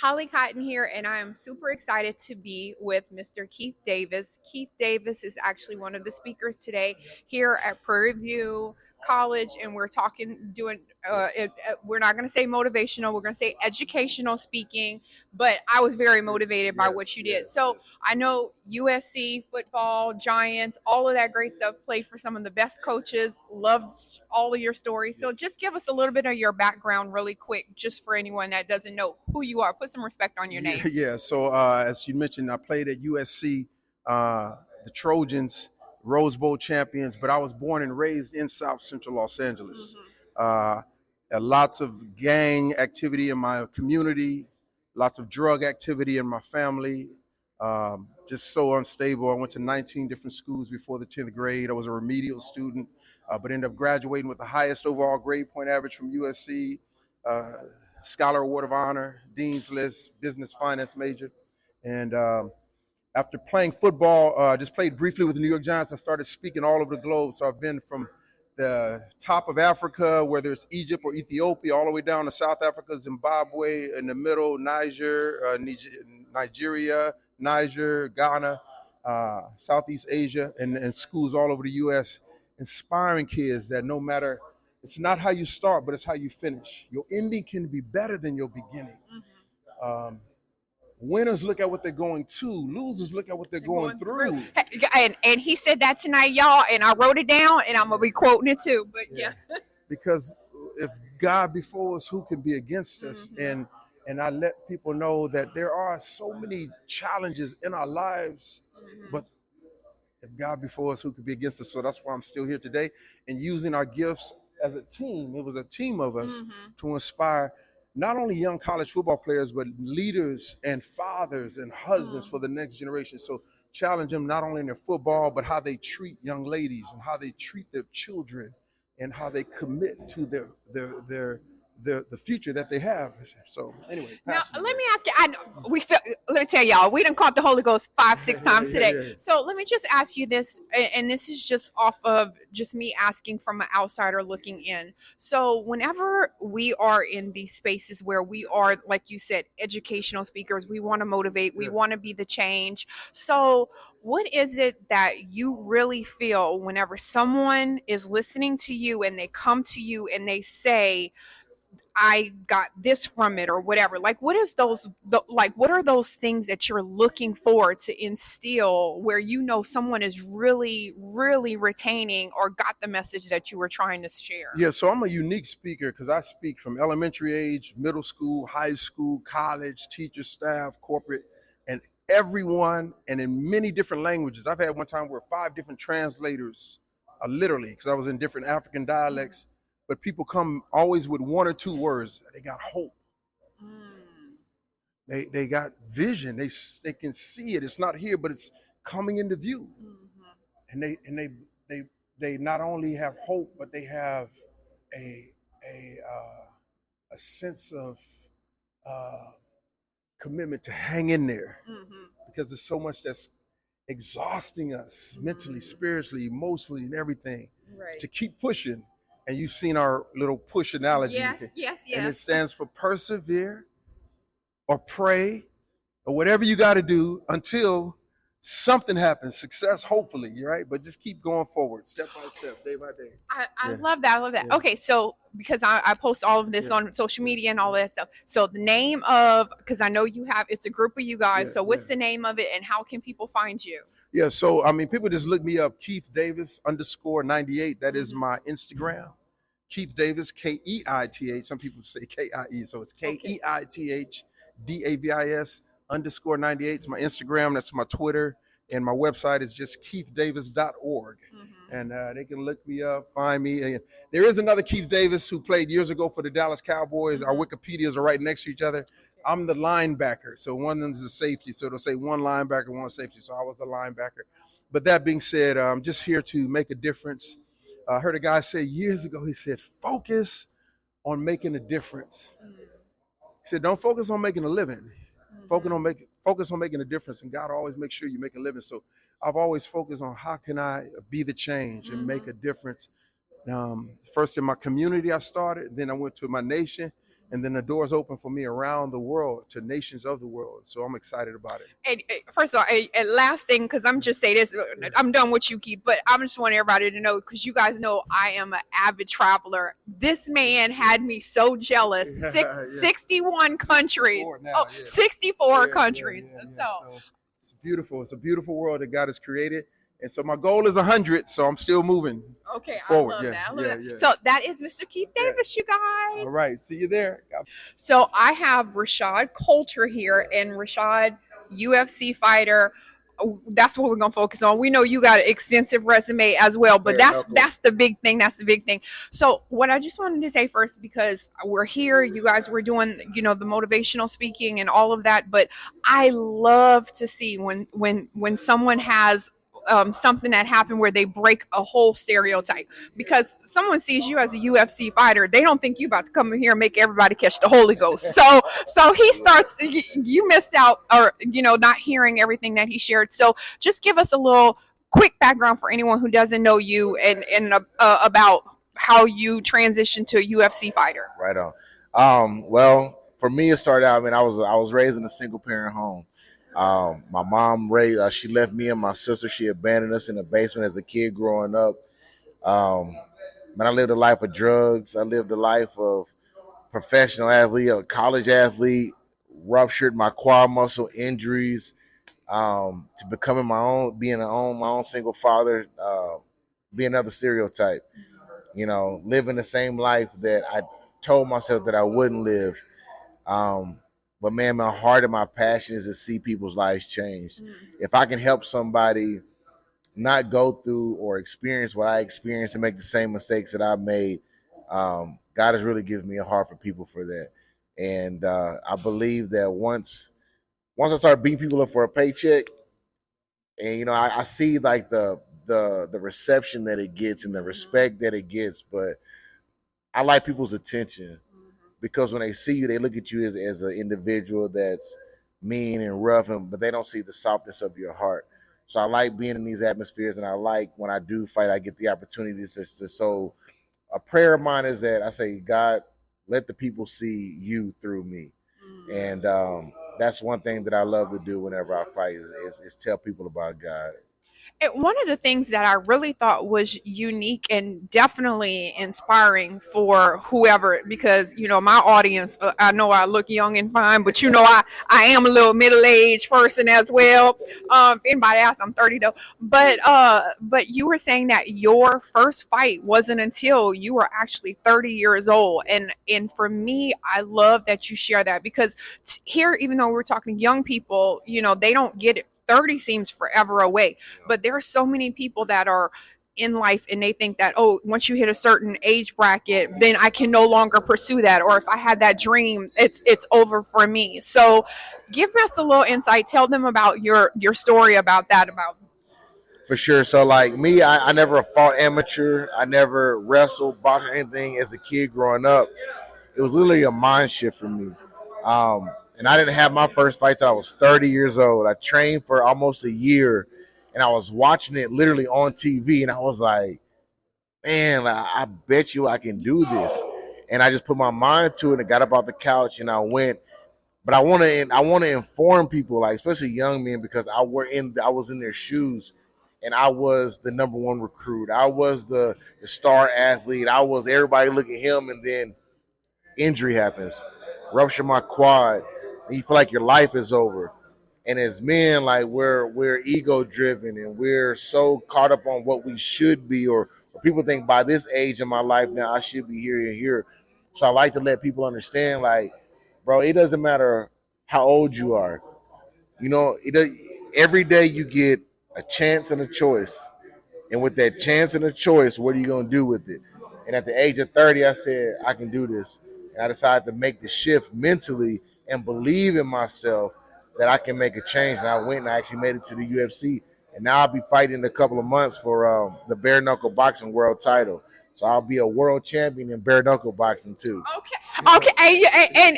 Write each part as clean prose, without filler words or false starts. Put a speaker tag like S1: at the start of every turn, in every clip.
S1: Holly Cotton here, and I am super excited to be with Mr. Keith Davis. Keith Davis is actually one of the speakers today here at Prairie View College, and we're we're not going to say motivational, we're going to say educational speaking, but I was very motivated by what you did. So I know USC, football, Giants, all of that great stuff, played for some of the best coaches, loved all of your stories. So just give us a little bit of your background really quick, just for anyone that doesn't know who you are. Put some respect on your name.
S2: Yeah. So as you mentioned, I played at USC, the Trojans, Rose Bowl champions, but I was born and raised in South Central Los Angeles. Lots of gang activity in my community, lots of drug activity in my family. Just so unstable. I went to 19 different schools before the 10th grade. I was a remedial student, but ended up graduating with the highest overall grade point average from USC. Scholar Award of Honor, Dean's List, business finance major. And after playing football, just played briefly with the New York Giants, I started speaking all over the globe. So I've been from the top of Africa, whether it's Egypt or Ethiopia, all the way down to South Africa, Zimbabwe, in the middle, Nigeria, Niger, Ghana, Southeast Asia, and schools all over the U.S., inspiring kids that no matter, it's not how you start, but it's how you finish. Your ending can be better than your beginning. Winners look at what they're going to. Losers look at what they're going through.
S1: And he said that tonight, y'all, and I wrote it down, and I'm going to be quoting it too. But yeah.
S2: Because if God before us, who can be against us? And I let people know that there are so many challenges in our lives, but if God before us, who could be against us? So that's why I'm still here today and using our gifts as a team. It was a team of us to inspire not only young college football players, but leaders and fathers and husbands for the next generation. So challenge them not only in their football, but how they treat young ladies and how they treat their children and how they commit to the future that they have. So anyway,
S1: now let me ask you. Let me tell y'all, we done caught the Holy Ghost 5-6 times today. Yeah. So let me just ask you this, and this is just off of just me asking from an outsider looking in. So whenever we are in these spaces where we are, like you said, educational speakers, we want to motivate, we want to be the change. So what is it that you really feel whenever someone is listening to you and they come to you and they say, I got this from it or whatever? Like, what are those things that you're looking for to instill where you know someone is really, really retaining or got the message that you were trying to share?
S2: Yeah, so I'm a unique speaker because I speak from elementary age, middle school, high school, college, teacher, staff, corporate, and everyone, and in many different languages. I've had one time where 5 different translators, literally, because I was in different African dialects. But people come always with 1 or 2 words. They got hope. They got vision. They can see it. It's not here, but it's coming into view. And they not only have hope, but they have a sense of commitment to hang in there, because there's so much that's exhausting us mentally, spiritually, emotionally, and everything. Right. To keep pushing. And you've seen our little push analogy.
S1: Yes.
S2: And it stands for persevere or pray or whatever you got to do until something happens. Success, hopefully, right? But just keep going forward, step by step, day by day.
S1: I love that. Yeah. Okay, so because I post all of this on social media and all that stuff. So the name of, because I know it's a group of you guys. So what's the name of it and how can people find you?
S2: Yeah, so I mean, people just look me up, Keith Davis _98. That is my Instagram. Keith Davis, Keith. Some people say KIE, so it's KEITH DAVIS _98. It's my Instagram. That's my Twitter, and my website is just keithdavis.org. And they can look me up, find me. And there is another Keith Davis who played years ago for the Dallas Cowboys. Our Wikipedias are right next to each other. I'm the linebacker, so one of them is the safety. So it'll say one linebacker, one safety. So I was the linebacker. But that being said, I'm just here to make a difference. I heard a guy say years ago, he said, focus on making a difference. He said, don't focus on making a living. Focus on making a difference. And God always makes sure you make a living. So I've always focused on how can I be the change and make a difference. First in my community I started, then I went to my nation, and then the doors open for me around the world to nations of the world. So I'm excited about it.
S1: And first of all, and last thing, because I'm just say this, I'm done with you, Keith, but I just want everybody to know, because you guys know I am an avid traveler. This man had me so jealous. 61 countries. 64 countries. So
S2: it's beautiful. It's a beautiful world that God has created. And so my goal is 100, so I'm still moving forward.
S1: I love that. So that is Mr. Keith Davis, you guys.
S2: All right, see you there.
S1: So I have Rashad Coulter here, and Rashad, UFC fighter. That's what we're gonna focus on. We know you got an extensive resume as well, but that's the big thing. That's the big thing. So what I just wanted to say first, because we're here, you guys were doing, the motivational speaking and all of that, but I love to see when someone has something that happened where they break a whole stereotype, because someone sees you as a UFC fighter, they don't think you about to come in here and make everybody catch the Holy Ghost. So he starts, you missed out, or not hearing everything that he shared. So just give us a little quick background for anyone who doesn't know you, and about how you transitioned to a UFC fighter.
S3: Right on. Well, for me, it started out, I was raised in a single parent home. My mom she left me and my sister. She abandoned us in the basement as a kid growing up. I lived a life of drugs. I lived a life of professional athlete, a college athlete, ruptured my quad muscle, injuries, to becoming being my own single father, be another stereotype, living the same life that I told myself that I wouldn't live. But man, my heart and my passion is to see people's lives change. If I can help somebody not go through or experience what I experienced and make the same mistakes that I made, God has really given me a heart for people for that. And I believe that once I start beating people up for a paycheck, and I see like the reception that it gets and the respect that it gets, but I like people's attention. Because when they see you, they look at you as an individual that's mean and rough, but they don't see the softness of your heart. So I like being in these atmospheres, and I like when I do fight, I get the opportunity to so a prayer of mine is that I say, God, let the people see you through me. And that's one thing that I love to do whenever I fight is tell people about God.
S1: And one of the things that I really thought was unique and definitely inspiring for whoever, because my audience, I know I look young and fine, but I am a little middle-aged person as well. If anybody asks, I'm 30 though. But you were saying that your first fight wasn't until you were actually 30 years old, and for me, I love that you share that, because here, even though we're talking young people, they don't get it. 30 seems forever away, but there are so many people that are in life and they think that, once you hit a certain age bracket, then I can no longer pursue that, or if I had that dream, it's over for me. So give us a little insight, tell them about your story about that.
S3: For sure. So like me, I never fought amateur, I never wrestled, boxed, or anything as a kid growing up. It was literally a mind shift for me. And I didn't have my first fight till I was 30 years old. I trained for almost a year, and I was watching it literally on TV, and I was like, man, I bet you I can do this. And I just put my mind to it and got up off the couch and I went. But I want to inform people, like especially young men, because I was in their shoes, and I was the number one recruit. I was the star athlete. I was everybody look at him, and then injury happens, rupture my quad. And you feel like your life is over. And as men, like we're ego driven, and we're so caught up on what we should be, or people think by this age in my life now I should be here and here. So I like to let people understand, like, bro, it doesn't matter how old you are. Every day you get a chance and a choice. And with that chance and a choice, what are you going to do with it? And at the age of 30, I said, I can do this. And I decided to make the shift mentally and believe in myself that I can make a change. And I went and I actually made it to the UFC. And now I'll be fighting in a couple of months for the bare knuckle boxing world title. So I'll be a world champion in bare knuckle boxing too.
S1: Okay,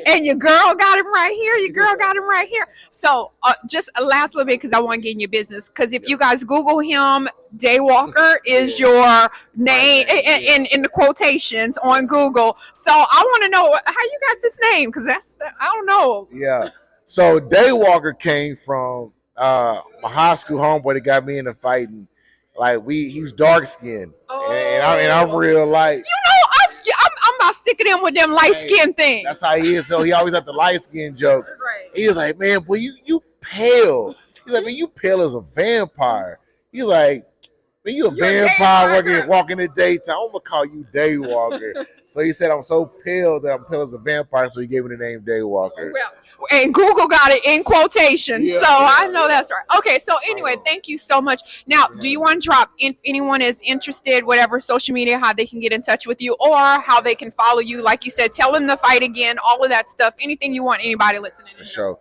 S1: and your girl got him right here. Your girl got him right here. So just a last little bit because I want to get in your business. Because if you guys Google him, Daywalker is your name in the quotations on Google. So I want to know how you got this name because I don't know.
S3: Yeah. So Daywalker came from my high school homeboy that got me into fighting. Like he's dark skinned, and I'm real light.
S1: I'm about sick of them with them light skin things.
S3: That's how he is. So he always got the light skin jokes.
S1: Right.
S3: He was like, man, boy, you pale. He's like, man, you pale as a vampire. He's like, man, you a vampire walking in the daytime. I'm gonna call you Daywalker. So he said I'm so pale that I'm pale as a vampire. So he gave me the name Daywalker.
S1: Well, and Google got it in quotations, so I know that's right. Okay, so anyway, thank you so much. Now, do you want to drop if anyone is interested, whatever social media, how they can get in touch with you or how they can follow you? Like you said, tell them to fight again, all of that stuff. Anything you want anybody listening to.
S3: For sure.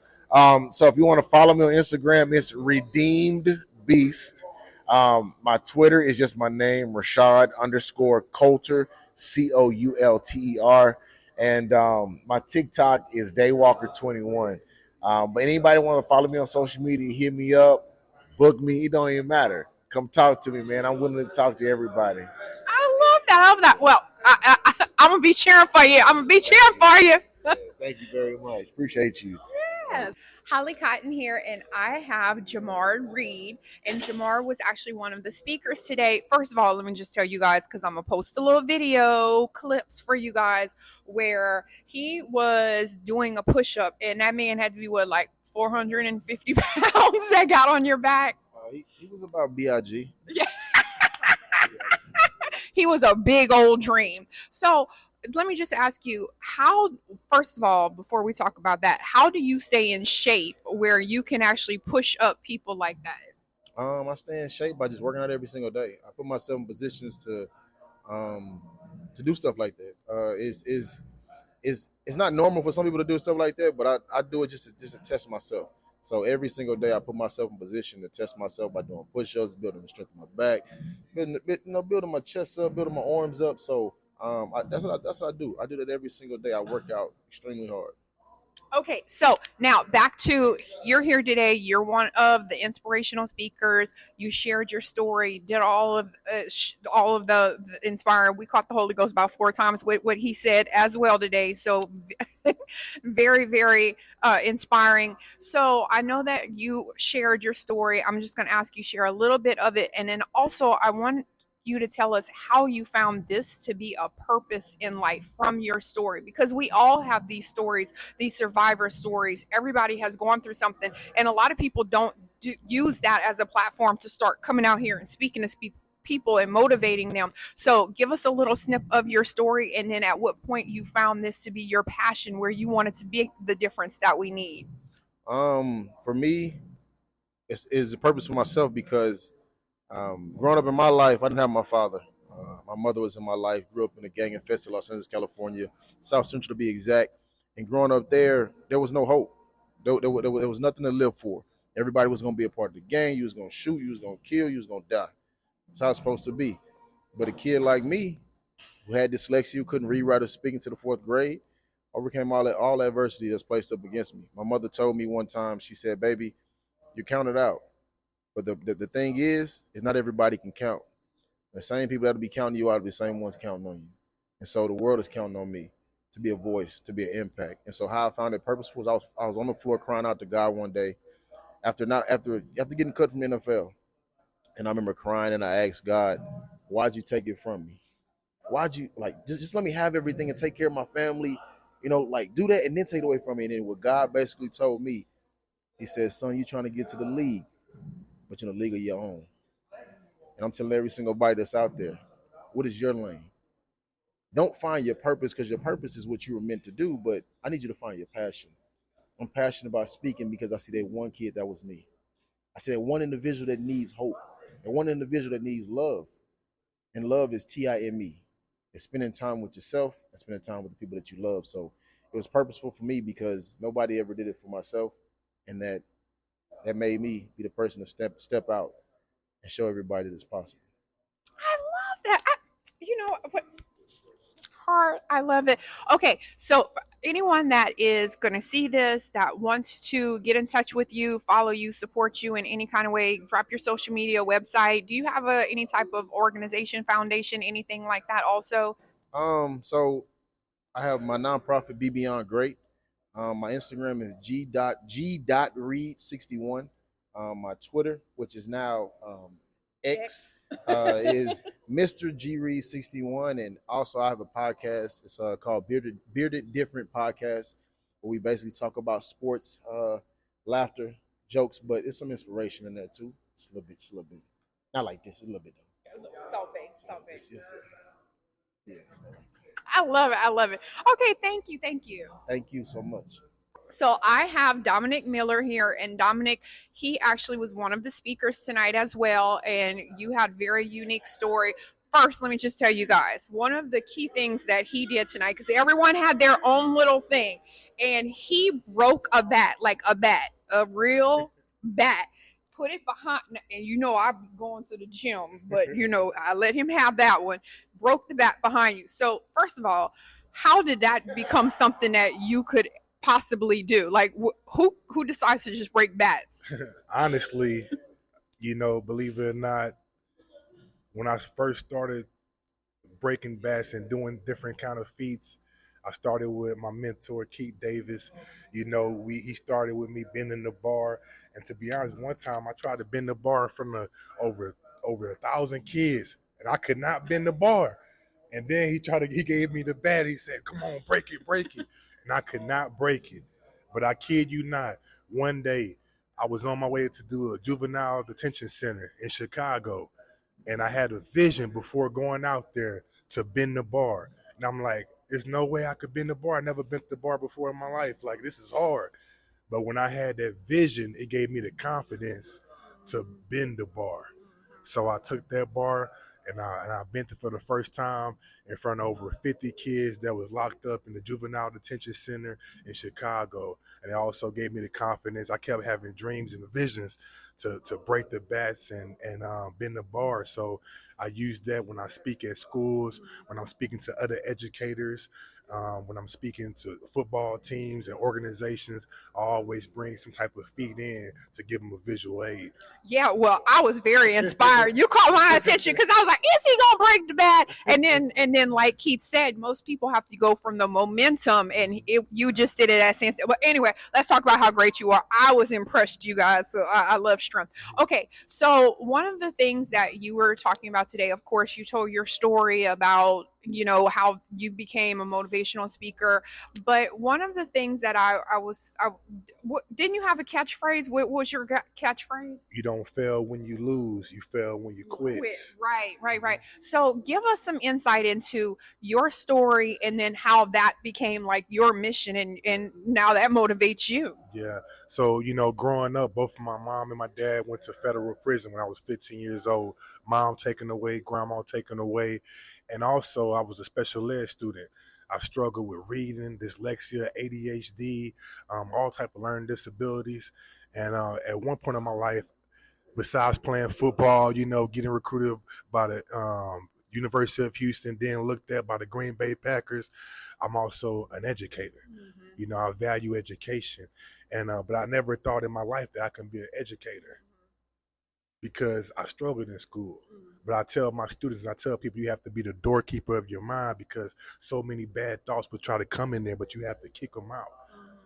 S3: So if you want to follow me on Instagram, it's Redeemed Beast. My Twitter is just my name, Rashad_Coulter, Coulter. And my TikTok is Daywalker21. But anybody want to follow me on social media, hit me up, book me. It don't even matter. Come talk to me, man. I'm willing to talk to everybody.
S1: I love that. Well, I'm going to be cheering for you.
S3: Thank you very much. Appreciate you.
S1: Yes. Holly Cotton here, and I have Germard Reed, and Germard was actually one of the speakers today. First of all, let me just tell you guys, because I'm going to post a little video clips for you guys, where he was doing a push-up, and that man had to be, like 450 pounds that got on your back?
S3: He was about BIG.
S1: Yeah. He was a big old dream. So let me just ask you, how, first of all, before we talk about that, how do you stay in shape where you can actually push up people like that?
S4: I stay in shape by just working out every single day. I put myself in positions to do stuff like that. It's not normal for some people to do stuff like that, but I do it just to test myself. So every single day I put myself in position to test myself by doing push-ups, building the strength of my back, building my chest up, building my arms up. So that's what I do. I do that every single day. I work out extremely hard.
S1: Okay, so now back to, you're here today. You're one of the inspirational speakers. You shared your story, did all of the inspiring. We caught the Holy Ghost about 4 times with what he said as well today. So very, very inspiring. So I know that you shared your story. I'm just going to ask you share a little bit of it, and then also I want you to tell us how you found this to be a purpose in life from your story, because we all have these stories, these survivor stories. Everybody has gone through something, and a lot of people don't use that as a platform to start coming out here and speaking to people and motivating them. So give us a little snip of your story, and then at what point you found this to be your passion, where you wanted to be the difference that we need.
S4: For me, it's a purpose for myself because growing up in my life, I didn't have my father. My mother was in my life, grew up in a gang-infested Los Angeles, California, South Central to be exact. And growing up there was no hope. There was nothing to live for. Everybody was going to be a part of the gang. You was going to shoot, you was going to kill, you was going to die. That's how it's supposed to be. But a kid like me, who had dyslexia, who couldn't read, write, or speak until the 4th grade, overcame all adversity that's placed up against me. My mother told me one time, she said, baby, you're counted out. But the thing is not everybody can count. The same people that'll be counting you out are the same ones counting on you. And so the world is counting on me to be a voice, to be an impact. And so how I found it purposeful was I was on the floor crying out to God one day after getting cut from the NFL. And I remember crying and I asked God, why'd you take it from me? Why'd you just let me have everything and take care of my family, do that and then take it away from me. And then what God basically told me, he said, son, you trying to get to the league, but you're in a league of your own. And I'm telling every single body that's out there, what is your lane? Don't find your purpose, because your purpose is what you were meant to do, but I need you to find your passion. I'm passionate about speaking because I see that one kid that was me. I see that one individual that needs hope, and one individual that needs love. And love is TIME. It's spending time with yourself and spending time with the people that you love. So it was purposeful for me because nobody ever did it for myself, and that made me be the person to step out and show everybody that it's possible.
S1: I love that. you know what? Heart, I love it. Okay, so for anyone that is going to see this, that wants to get in touch with you, follow you, support you in any kind of way, drop your social media, website. Do you have any type of organization, foundation, anything like that also?
S4: So I have my nonprofit Be Beyond Great. My Instagram is g.reed61. My Twitter, which is now X, is Mr. G Reed 61, and also I have a podcast. It's called Bearded Different Podcast, where we basically talk about sports, laughter, jokes, but it's some inspiration in there too. It's a little bit, not like this. It's a little bit though.
S1: So big.
S4: Yeah, it's not like that.
S1: I love it. I love it. Okay, thank you.
S4: Thank you so much.
S1: So I have Dominic Miller here, and Dominic, he actually was one of the speakers tonight as well, and you had very unique story. First, let me just tell you guys, one of the key things that he did tonight, because everyone had their own little thing, and he broke a bat, a real bat, put it behind, and you know I be going to the gym, but you know I let him have that one, broke the bat behind you. So first of all, how did that become something that you could possibly do? Like who decides to just break bats?
S5: Honestly, believe it or not, when I first started breaking bats and doing different kind of feats, I started with my mentor Keith Davis. He started with me bending the bar, and to be honest, one time I tried to bend the bar in front of over 1,000 kids, and I could not bend the bar. And then he gave me the bat. He said, "Come on, break it." And I could not break it. But I kid you not, one day I was on my way to do a juvenile detention center in Chicago, and I had a vision before going out there to bend the bar. And I'm like, there's no way I could bend the bar. I never bent the bar before in my life. Like, this is hard. But when I had that vision, it gave me the confidence to bend the bar. So I took that bar and I bent it for the first time in front of over 50 kids that was locked up in the juvenile detention center in Chicago. And it also gave me the confidence. I kept having dreams and visions to break the bats and bend the bar. So I use that when I speak at schools, when I'm speaking to other educators, when I'm speaking to football teams and organizations. I always bring some type of feed in to give them a visual aid.
S1: Yeah, well, I was very inspired. You caught my attention because I was like, is he gonna break the bat? And then like Keith said, most people have to go from the momentum, and you just did it at sense. But anyway, let's talk about how great you are. I was impressed, you guys. So I love strength. Okay, so one of the things that you were talking about today, of course, you told your story about how you became a motivational speaker, but one of the things that didn't you have a catchphrase? What was your catchphrase?
S5: You don't fail when you lose, you fail when you quit.
S1: Right. So give us some insight into your story, and then how that became like your mission, and now that motivates you.
S5: Yeah. So, growing up, both my mom and my dad went to federal prison when I was 15 years old. Mom taken away, grandma taken away. And also, I was a special ed student. I struggled with reading, dyslexia, ADHD, all type of learning disabilities. And at one point in my life, besides playing football, getting recruited by the University of Houston, then looked at by the Green Bay Packers, I'm also an educator. Mm-hmm. I value education. And but I never thought in my life that I can be an educator, because I struggled in school. But I tell my students, I tell people, you have to be the doorkeeper of your mind, because so many bad thoughts will try to come in there, but you have to kick them out.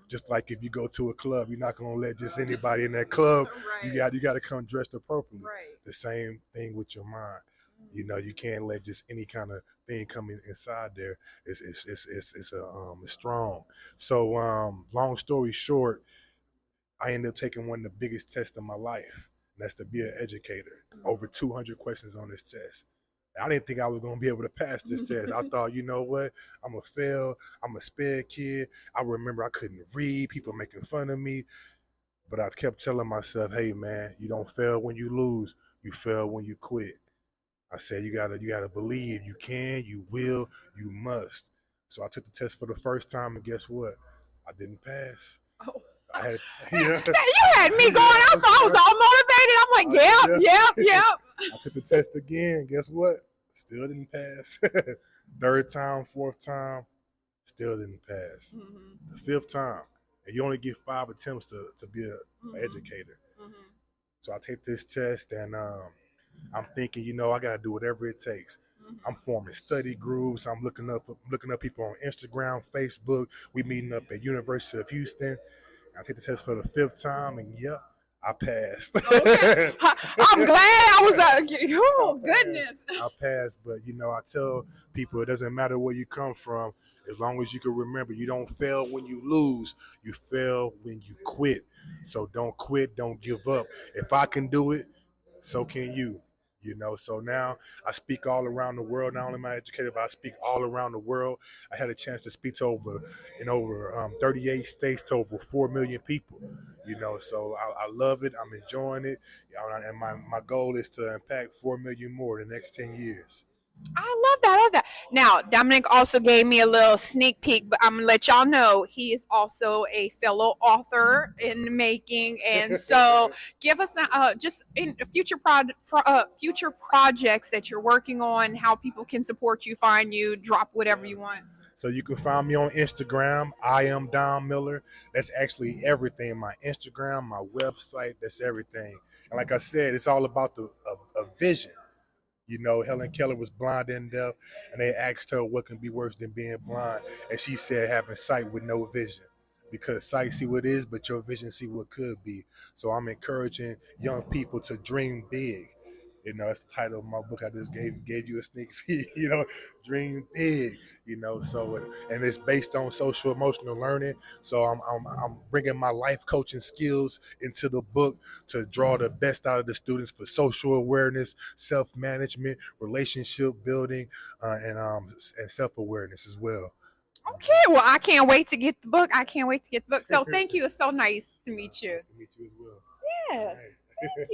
S5: Just like if you go to a club, you're not going to let just anybody in that club. Right. You got to come dressed appropriately. Right. The same thing with your mind. You can't let just any kind of thing come inside there. It's strong. So long story short, I ended up taking one of the biggest tests of my life. And that's to be an educator. Over 200 questions on this test. I didn't think I was going to be able to pass this test. I thought, you know what? I'm going to fail. I'm a sped kid. I remember I couldn't read. People making fun of me. But I kept telling myself, hey, man, you don't fail when you lose. You fail when you quit. I said, you gotta believe. You can, you will, you must. So I took the test for the first time, and guess what? I didn't pass.
S1: Oh.
S5: You
S1: had me going. I thought I was all motivated. I'm like, yeah.
S5: I took the test again. Guess what? Still didn't pass. Third time, fourth time, still didn't pass. The fifth time, and you only get 5 attempts to be an educator. So I take this test, and I'm thinking, I got to do whatever it takes. I'm forming study groups. I'm looking up people on Instagram, Facebook. We meeting up at University of Houston. I take the test for the 5th time, and I passed.
S1: Okay. I'm glad I was. Oh goodness.
S5: I passed, but I tell people it doesn't matter where you come from, as long as you can remember, you don't fail when you lose. You fail when you quit. So don't quit. Don't give up. If I can do it, so can you. So now I speak all around the world. Not only am I educated, but I speak all around the world. I had a chance to speak to over 38 states to over 4 million people. So I love it. I'm enjoying it. And my goal is to impact 4 million more in the next 10 years.
S1: I love that. Now, Dominic also gave me a little sneak peek, but I'm going to let y'all know he is also a fellow author in the making. And so give us just in future projects that you're working on, how people can support you, find you, drop whatever you want.
S5: So you can find me on Instagram. I am Dom Miller. That's actually everything. My Instagram, my website, that's everything. And like I said, it's all about a vision. Helen Keller was blind and deaf, and they asked her what can be worse than being blind. And she said having sight with no vision. Because sight see what is, but your vision see what could be. So I'm encouraging young people to dream big. That's the title of my book. I just gave you a sneak peek, dream big, so, and it's based on social emotional learning. So I'm bringing my life coaching skills into the book to draw the best out of the students for social awareness, self-management, relationship building, and self-awareness as well.
S1: Okay, well, I can't wait to get the book. So thank you. It's so nice to meet you.
S5: Nice to meet you as well.
S1: Yes.
S5: Right.
S1: Thank